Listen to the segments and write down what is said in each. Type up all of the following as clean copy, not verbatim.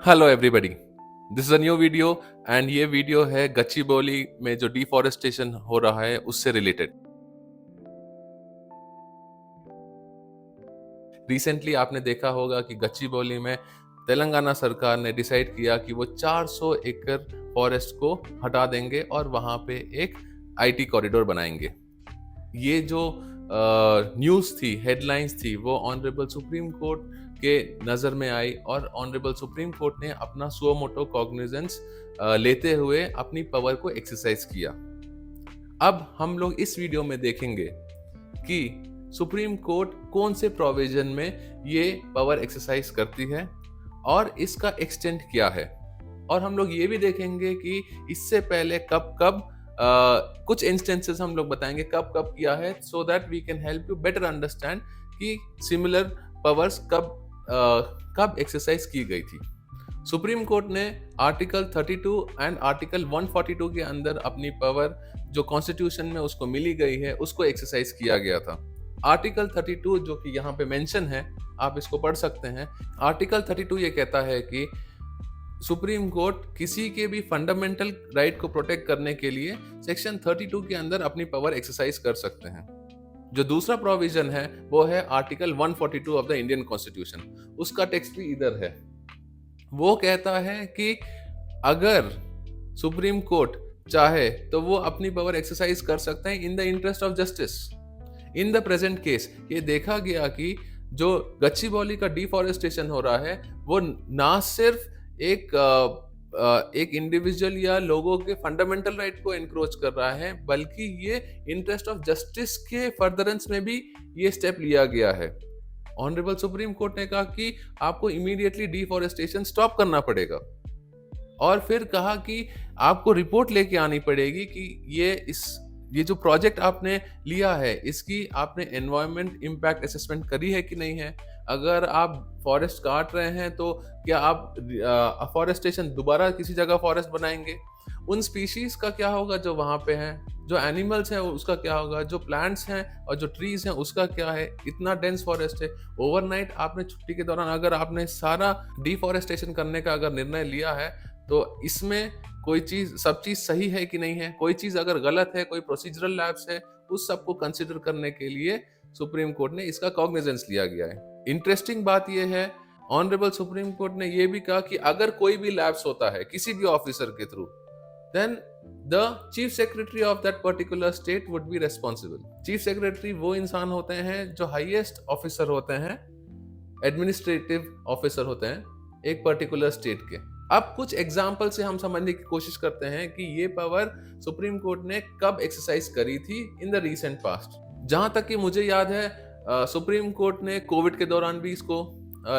Hello everybody, this is a new video and ये video है गच्चीबोली में जो डिफॉरेस्टेशन हो रहा है उससे रिलेटेड। रिसेंटली आपने देखा होगा कि गच्चीबोली में तेलंगाना सरकार ने डिसाइड किया कि वो 400 एकड़ फॉरेस्ट को हटा देंगे और वहां पे एक आईटी कॉरिडोर बनाएंगे। ये जो न्यूज़ थी, हेडलाइंस थी, वो ऑनरेबल सुप्रीम कोर्ट के नज़र में आई और ऑनरेबल सुप्रीम कोर्ट ने अपना सुओ मोटो कॉग्निजेंस लेते हुए अपनी पावर को एक्सरसाइज किया। अब हम लोग इस वीडियो में देखेंगे कि सुप्रीम कोर्ट कौन से प्रोविजन में ये पावर एक्सरसाइज करती है और इसका एक्सटेंट क्या है, और हम लोग ये भी देखेंगे कि इससे पहले कब कब कुछ इंस्टेंसेस हम लोग बताएंगे कब कब किया है, so that we can help you better understand कि सिमिलर पावर्स कब एक्सरसाइज की गई थी। सुप्रीम कोर्ट ने आर्टिकल 32 एंड आर्टिकल 142 के अंदर अपनी पावर जो कॉन्स्टिट्यूशन में उसको मिली गई है उसको एक्सरसाइज किया गया था। आर्टिकल 32 जो कि यहाँ पे मेंशन है, आप इसको पढ़ सकते हैं। आर्टिकल 32 ये कहता है कि सुप्रीम कोर्ट किसी के भी फंडामेंटल राइट को प्रोटेक्ट करने के लिए सेक्शन 32 के अंदर अपनी पावर एक्सरसाइज कर सकते हैं। जो दूसरा प्रोविजन है वो है article 142 of the Indian constitution. उसका टेक्स्ट भी इधर है। वो कहता है कि अगर सुप्रीम कोर्ट चाहे तो वो अपनी पावर एक्सरसाइज कर सकते हैं in the interest of justice. In the present case ये देखा गया कि जो गच्चीबौली का डिफॉरेस्टेशन हो रहा है वो ना सिर्फ एक इंडिविजुअल या लोगों के फंडामेंटल राइट को एनक्रोच कर रहा है, बल्कि ये इंटरेस्ट ऑफ जस्टिस के फर्दरेंस में भी ये स्टेप लिया गया है। ऑनरेबल सुप्रीम कोर्ट ने कहा कि आपको इमीडिएटली डिफॉरेस्टेशन स्टॉप करना पड़ेगा, और फिर कहा कि आपको रिपोर्ट लेके आनी पड़ेगी कि ये जो प्रोजेक्ट आपने लिया है इसकी आपने एनवायरमेंट इम्पैक्ट असेसमेंट करी है कि नहीं है। अगर आप फॉरेस्ट काट रहे हैं तो क्या आप अफॉरेस्टेशन दोबारा किसी जगह फॉरेस्ट बनाएंगे? उन स्पीशीज का क्या होगा जो वहां पे हैं? जो एनिमल्स हैं उसका क्या होगा? जो प्लांट्स हैं और जो ट्रीज हैं उसका क्या है? इतना डेंस फॉरेस्ट है। ओवरनाइट आपने छुट्टी के दौरान अगर आपने सारा डिफॉरेस्टेशन करने का अगर निर्णय लिया है तो इसमें कोई चीज, सब चीज सही है कि नहीं है? कोई चीज अगर गलत है, कोई प्रोसीजरल लैप्स है, उस सब को कंसिडर करने के लिए सुप्रीम कोर्ट ने इसका कॉग्निजेंस लिया गया है। इंटरेस्टिंग बात यह है, ऑनरेबल सुप्रीम कोर्ट ने यह भी कहा कि अगर कोई भी लैप्स होता है किसी भी ऑफिसर के through, then the chief secretary of that particular state would be responsible. Chief secretary वो इंसान होते हैं जो हाईएस्ट ऑफिसर होते हैं, एडमिनिस्ट्रेटिव ऑफिसर होते हैं एक पर्टिकुलर स्टेट के। अब कुछ एग्जाम्पल से हम समझने की कोशिश करते हैं कि ये पावर सुप्रीम कोर्ट ने कब एक्सरसाइज करी थी इन द रीसेंट पास्ट। जहां तक कि मुझे याद है सुप्रीम कोर्ट ने कोविड के दौरान भी इसको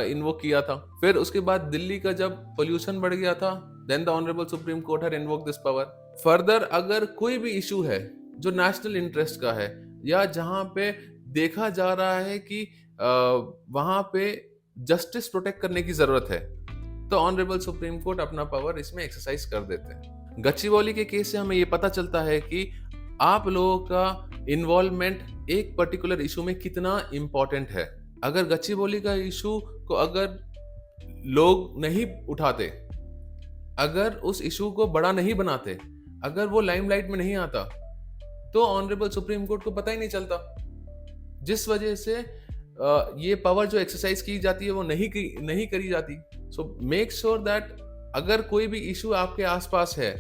इन्वोक किया था। फिर उसके बाद दिल्ली का जब पोल्यूशन बढ़ गया था, then the honourable supreme court had invoke this power. Further अगर कोई भी इशू है जो नेशनल इंटरेस्ट का है या जहां पे देखा जा रहा है कि वहां पे जस्टिस प्रोटेक्ट करने की जरूरत है, तो ऑनरेबल सुप्रीम कोर्ट अपना पावर इसमें एक्सरसाइज कर देते हैं। गच्चीबौली के केस से हमें यह पता चलता है कि आप लोगों का इन्वॉल्वमेंट एक पर्टिकुलर इशू में कितना इंपॉर्टेंट है। अगर गच्चीबौली का इशू को अगर लोग नहीं उठाते, अगर उस इशू को बड़ा नहीं बनाते, अगर वो लाइमलाइट में नहीं आता, तो ऑनरेबल सुप्रीम कोर्ट को पता ही नहीं चलता। जिस वजह से ये पावर जो एक्सरसाइज की जाती है वो नहीं करी जाती। सो मेक श्योर दैट अगर कोई भी इशू आपके आसपास है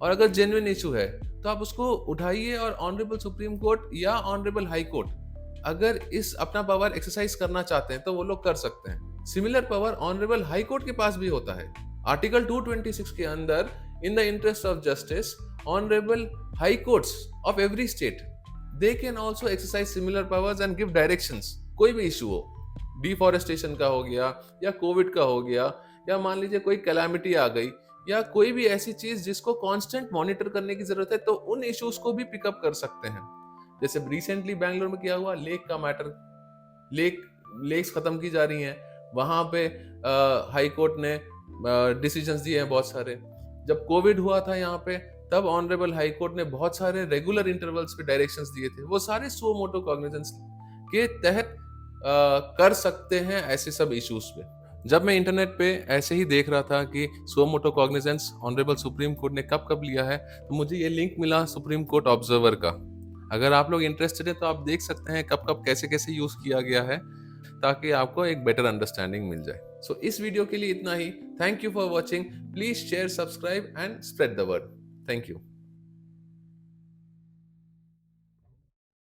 और अगर जेन्युइन इशू है तो आप उसको उठाइए, और ऑनरेबल सुप्रीम कोर्ट या ऑनरेबल हाई कोर्ट अगर इस अपना पावर एक्सरसाइज करना चाहते हैं तो वो लोग कर सकते हैं। Similar power honourable high court के पास भी होता है। आर्टिकल 226 के अंदर, in the interest of justice, honourable high courts of every state they can also exercise similar powers and give directions. कोई भी इशू हो, डिफॉरेस्टेशन का हो गया या कोविड का हो गया, या मान लीजिए कोई कैलामिटी आ गई, या कोई भी ऐसी चीज जिसको कांस्टेंट मॉनिटर करने की जरूरत है, तो उन इश्यूज को भी पिकअप कर सकते हैं। जैसे रिसेंटली बैंगलोर में क्या हुआ, लेक का मैटर, लेक्स खत्म की जा रही हैं, वहां पे हाई कोर्ट ने डिसीजंस दिए हैं बहुत सारे। जब कोविड हुआ था यहाँ पे, तब ऑनरेबल हाई कोर्ट ने बहुत सारे रेगुलर इंटरवल्स पे डायरेक्शंस दिए थे। वो सारे सुओ मोटो कॉग्निजेंस के तहत कर सकते हैं ऐसे सब इश्यूज पे। जब मैं इंटरनेट पे ऐसे ही देख रहा था कि suo motu cognizance honourable supreme court ने कब-कब लिया है, तो मुझे ये लिंक मिला सुप्रीम कोर्ट ऑब्जर्वर का। अगर आप लोग इंटरेस्टेड हैं तो आप देख सकते हैं कब-कब कैसे-कैसे यूज़ किया गया है, ताकि आपको एक बेटर अंडरस्टैंडिंग मिल जाए। सो इस वीडियो के लिए इतना ही। Thank you for watching. Please share, subscribe and spread the word. Thank you.